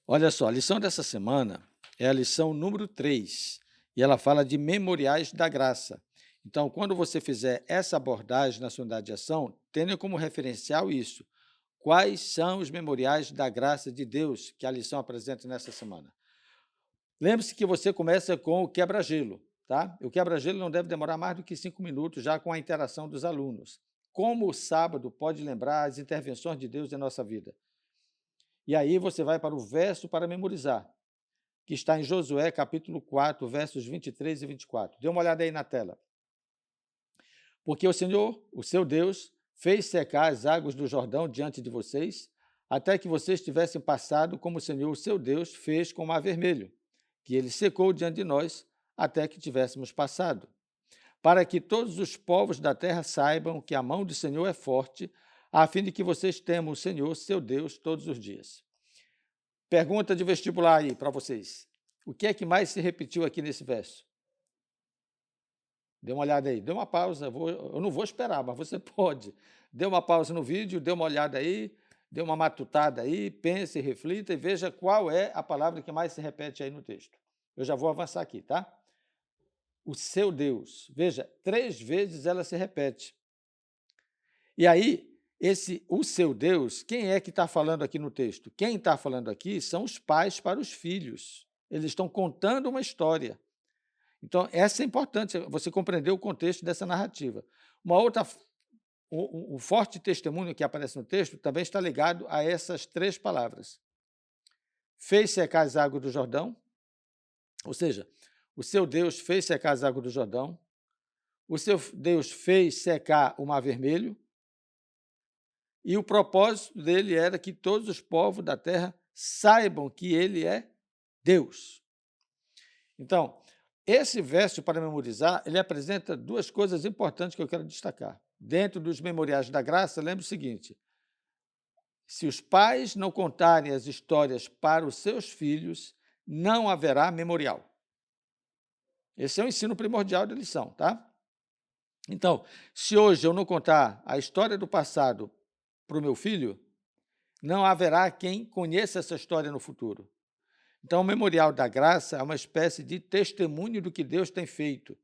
Olha só, a lição dessa semana é a lição número 3 e ela fala de memoriais da graça. Então, quando você fizer essa abordagem na sua unidade de ação, tenha como referencial isso. Quais são os memoriais da graça de Deus que a lição apresenta nessa semana? Lembre-se que você começa com o quebra-gelo, tá? O quebra-gelo não deve demorar mais do que 5 minutos, já com a interação dos alunos. Como o sábado pode lembrar as intervenções de Deus em nossa vida? E aí você vai para o verso para memorizar, que está em Josué, capítulo 4, versos 23 e 24. Dê uma olhada aí na tela. Porque o Senhor, o seu Deus, fez secar as águas do Jordão diante de vocês, até que vocês tivessem passado, como o Senhor, o seu Deus, fez com o Mar Vermelho, que ele secou diante de nós, até que tivéssemos passado. Para que todos os povos da terra saibam que a mão do Senhor é forte, a fim de que vocês temam o Senhor, seu Deus, todos os dias. Pergunta de vestibular aí para vocês. O que é que mais se repetiu aqui nesse verso? Dê uma olhada aí, dê uma pausa, eu não vou esperar, mas você pode. Dê uma pausa no vídeo, dê uma olhada aí, dê uma matutada aí, pense, reflita e veja qual é a palavra que mais se repete aí no texto. Eu já vou avançar aqui, tá? O seu Deus. Veja, 3 vezes ela se repete. E aí, o seu Deus, quem é que está falando aqui no texto? Quem está falando aqui são os pais para os filhos. Eles estão contando uma história. Então, essa é importante, você compreender o contexto dessa narrativa. Uma outra, o forte testemunho que aparece no texto também está ligado a essas 3 palavras. Fez secar as águas do Jordão, ou seja, o seu Deus fez secar as águas do Jordão, o seu Deus fez secar o Mar Vermelho, e o propósito dele era que todos os povos da terra saibam que ele é Deus. Então, esse verso, para memorizar, ele apresenta 2 coisas importantes que eu quero destacar. Dentro dos memoriais da graça, lembre o seguinte: se os pais não contarem as histórias para os seus filhos, não haverá memorial. Esse é o ensino primordial da lição, tá? Então, se hoje eu não contar a história do passado para o meu filho, não haverá quem conheça essa história no futuro. Então, o memorial da graça é uma espécie de testemunho do que Deus tem feito.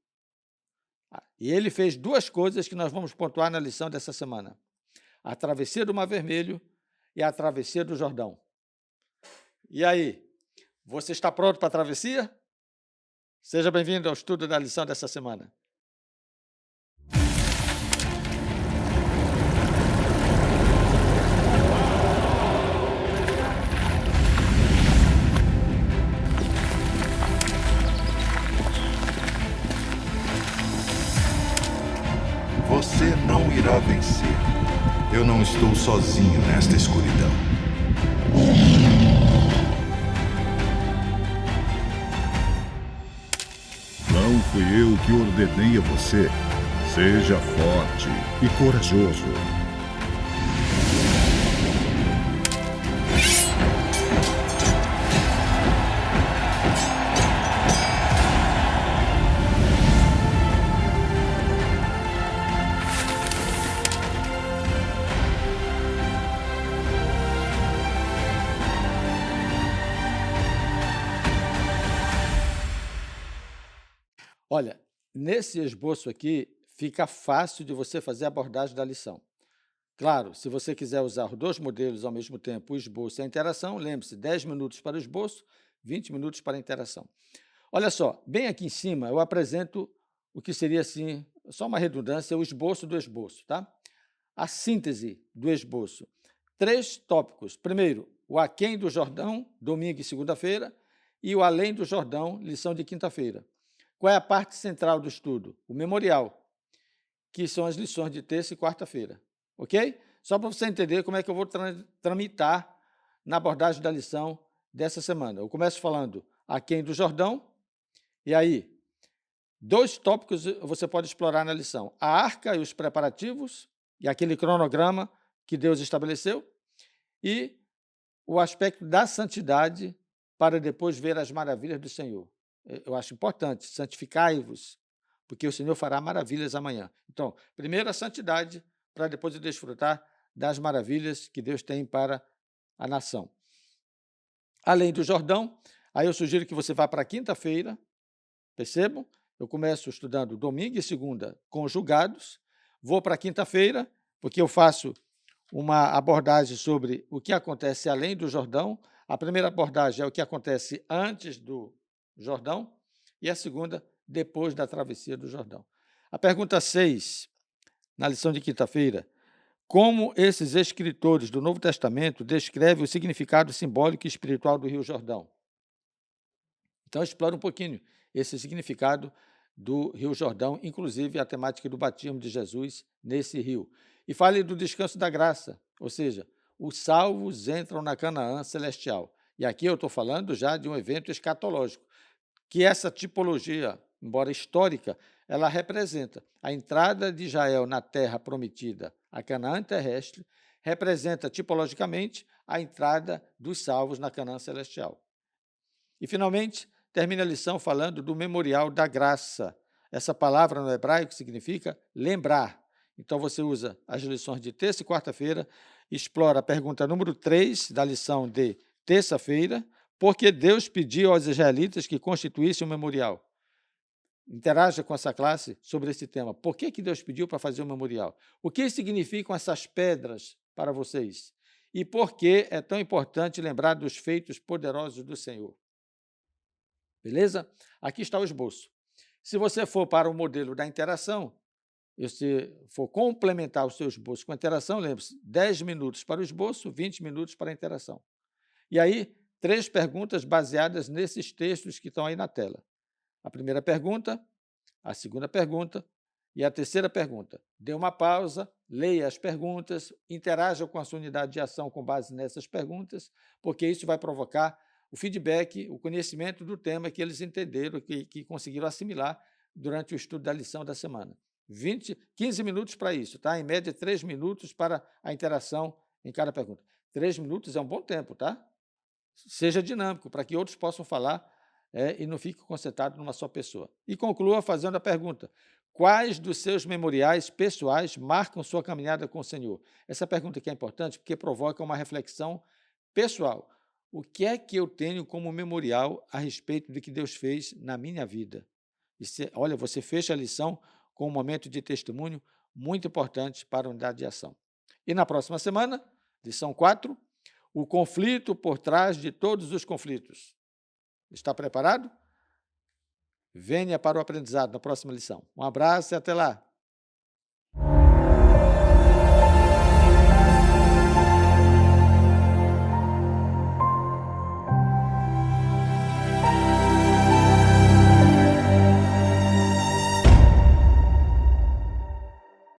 E ele fez 2 coisas que nós vamos pontuar na lição dessa semana: a travessia do Mar Vermelho e a travessia do Jordão. E aí, você está pronto para a travessia? Seja bem-vindo ao estudo da lição dessa semana. Você não irá vencer. Eu não estou sozinho nesta escuridão. Não fui eu que ordenei a você. Seja forte e corajoso. Olha, nesse esboço aqui, fica fácil de você fazer a abordagem da lição. Claro, se você quiser usar 2 modelos ao mesmo tempo, o esboço e a interação, lembre-se, 10 minutos para o esboço, 20 minutos para a interação. Olha só, bem aqui em cima eu apresento o que seria assim, só uma redundância, o esboço do esboço, tá? A síntese do esboço. 3 tópicos. Primeiro, o aquém do Jordão, domingo e segunda-feira, e o além do Jordão, lição de quinta-feira. Qual é a parte central do estudo? O memorial, que são as lições de terça e quarta-feira. Ok? Só para você entender como é que eu vou tramitar na abordagem da lição dessa semana. Eu começo falando aquém do Jordão, e aí, 2 tópicos você pode explorar na lição: a arca e os preparativos, e aquele cronograma que Deus estabeleceu, e o aspecto da santidade, para depois ver as maravilhas do Senhor. Eu acho importante, santificai-vos, porque o Senhor fará maravilhas amanhã. Então, primeiro a santidade, para depois eu desfrutar das maravilhas que Deus tem para a nação. além do Jordão. Aí eu sugiro que você vá para a quinta-feira, percebam? Eu começo estudando domingo e segunda conjugados, vou para a quinta-feira, porque eu faço uma abordagem sobre o que acontece além do Jordão. A primeira abordagem é o que acontece antes do Jordão e a segunda depois da travessia do Jordão. A pergunta 6, na lição de quinta-feira: como esses escritores do Novo Testamento descrevem o significado simbólico e espiritual do Rio Jordão? Então, explora um pouquinho esse significado do Rio Jordão, inclusive a temática do batismo de Jesus nesse rio. E fale do descanso da graça, ou seja, os salvos entram na Canaã celestial. E aqui eu estou falando já de um evento escatológico, que essa tipologia, embora histórica, ela representa a entrada de Israel na terra prometida, a Canaã terrestre, representa tipologicamente a entrada dos salvos na Canaã celestial. E, finalmente, termina a lição falando do memorial da graça. Essa palavra no hebraico significa lembrar. Então, você usa as lições de terça e quarta-feira, explora a pergunta número 3 da lição de terça-feira, porque Deus pediu aos israelitas que constituíssem um memorial. Interaja com essa classe sobre esse tema. Por que Deus pediu para fazer um memorial? O que significam essas pedras para vocês? E por que é tão importante lembrar dos feitos poderosos do Senhor? Beleza? Aqui está o esboço. Se você for para o modelo da interação, se for complementar o seu esboço com a interação, lembre-se, 10 minutos para o esboço, 20 minutos para a interação. E aí, 3 perguntas baseadas nesses textos que estão aí na tela. A primeira pergunta, a segunda pergunta e a terceira pergunta. Dê uma pausa, leia as perguntas, interaja com a sua unidade de ação com base nessas perguntas, porque isso vai provocar o feedback, o conhecimento do tema que eles entenderam, que conseguiram assimilar durante o estudo da lição da semana. 15 minutos para isso, tá? Em média, 3 minutos para a interação em cada pergunta. 3 minutos é um bom tempo, tá? Seja dinâmico, para que outros possam falar e não fique concentrado numa só pessoa. E conclua fazendo a pergunta: quais dos seus memoriais pessoais marcam sua caminhada com o Senhor? Essa pergunta aqui é importante porque provoca uma reflexão pessoal. O que é que eu tenho como memorial a respeito do que Deus fez na minha vida? Olha, você fecha a lição com um momento de testemunho muito importante para a unidade de ação. E na próxima semana, lição 4, o conflito por trás de todos os conflitos. Está preparado? Venha para o aprendizado na próxima lição. Um abraço e até lá!